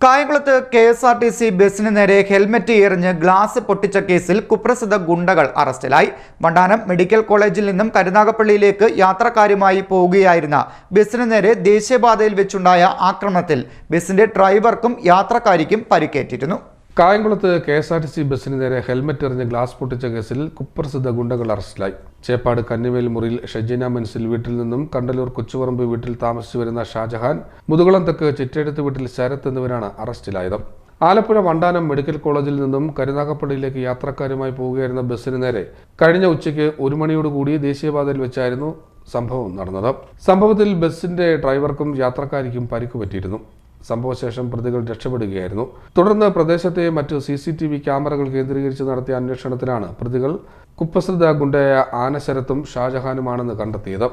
കായംകുളത്ത് KSRTC ബസിന് നേരെ ഹെൽമറ്റ് എറിഞ്ഞ് ഗ്ലാസ് പൊട്ടിച്ച കേസിൽ കുപ്രസിദ്ധ ഗുണ്ടകൾ അറസ്റ്റിലായി. വണ്ടാനം മെഡിക്കൽ കോളേജിൽ നിന്നും കരുനാഗപ്പള്ളിയിലേക്ക് യാത്രക്കാരുമായി പോവുകയായിരുന്ന ബസിന് നേരെ ദേശീയപാതയിൽ വെച്ചുണ്ടായ ആക്രമണത്തിൽ ബസിന്റെ ഡ്രൈവർക്കും യാത്രക്കാരിക്കും പരിക്കേറ്റിരുന്നു. കായംകുളത്ത് KSRTC ബസിന് നേരെ ഹെൽമറ്റ് എറിഞ്ഞ് ഗ്ലാസ് പൊട്ടിച്ച കേസിൽ കുപ്രസിദ്ധ ഗുണ്ടകൾ അറസ്റ്റിലായി. ചേപ്പാട് കന്നിവേൽ മുറിയിൽ ഷെജീന മെൻസിൽ വീട്ടിൽ നിന്നും കണ്ടലൂർ കൊച്ചുപറമ്പ് വീട്ടിൽ താമസിച്ചു വരുന്ന ഷാജഹാൻ, മുതുകുളം തെക്ക് ചിറ്റെഴുത്ത് വീട്ടിൽ ശരത് എന്നിവരാണ് അറസ്റ്റിലായത്. ആലപ്പുഴ വണ്ടാനം മെഡിക്കൽ കോളേജിൽ നിന്നും കരുനാഗപ്പള്ളിയിലേക്ക് യാത്രക്കാരുമായി പോവുകയായിരുന്ന ബസിന് നേരെ കഴിഞ്ഞ ഉച്ചയ്ക്ക് 1 മണിയോടുകൂടി ദേശീയപാതയിൽ വെച്ചായിരുന്നു സംഭവം നടന്നത്. സംഭവത്തിൽ ബസിന്റെ ഡ്രൈവർക്കും യാത്രക്കാരിക്കും പരിക്കുപറ്റിയിരുന്നു. സംഭവശേഷം പ്രതികൾ രക്ഷപ്പെടുകയായിരുന്നു. തുടർന്ന് പ്രദേശത്തെ മറ്റ് CCTV ക്യാമറകൾ കേന്ദ്രീകരിച്ച് നടത്തിയ അന്വേഷണത്തിലാണ് പ്രതികൾ കുപ്രസിദ്ധ ഗുണ്ടയായ ആനശരത്തും ഷാജഹാനുമാണെന്ന് കണ്ടെത്തിയത്.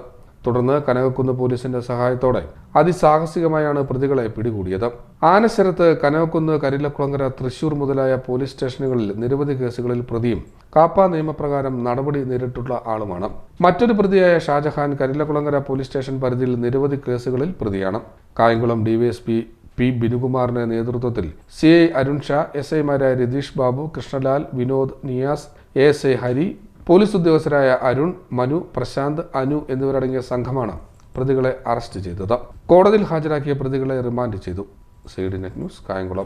തുടർന്ന് കനകക്കുന്ന് പോലീസിന്റെ സഹായത്തോടെ അതിസാഹസികമായാണ് പ്രതികളെ പിടികൂടിയത്. ആനശരത്ത് കനകക്കുന്ന്, കരിലക്കുളങ്ങര, തൃശൂർ മുതലായ പോലീസ് സ്റ്റേഷനുകളിൽ നിരവധി കേസുകളിൽ പ്രതിയും കാപ്പ നിയമപ്രകാരം നടപടി നേരിട്ടുള്ള ആളുമാണ്. മറ്റൊരു പ്രതിയായ ഷാജഹാൻ കരിലക്കുളങ്ങര പോലീസ് സ്റ്റേഷൻ പരിധിയിൽ നിരവധി കേസുകളിൽ പ്രതിയാണ്. കായംകുളം DYSP P ബിനുകുമാറിന്റെ നേതൃത്വത്തിൽ CI അരുൺ ഷാ, SI മാരായ രതീഷ് ബാബു, കൃഷ്ണലാൽ, വിനോദ്, നിയാസ്, ASI ഹരി, പോലീസ് ഉദ്യോഗസ്ഥരായ അരുൺ, മനു, പ്രശാന്ത്, അനു എന്നിവരടങ്ങിയ സംഘമാണ് പ്രതികളെ അറസ്റ്റ് ചെയ്തത്. കോടതിയിൽ ഹാജരാക്കിയ പ്രതികളെ റിമാൻഡ് ചെയ്തു. CDNet news, Kayamkulam.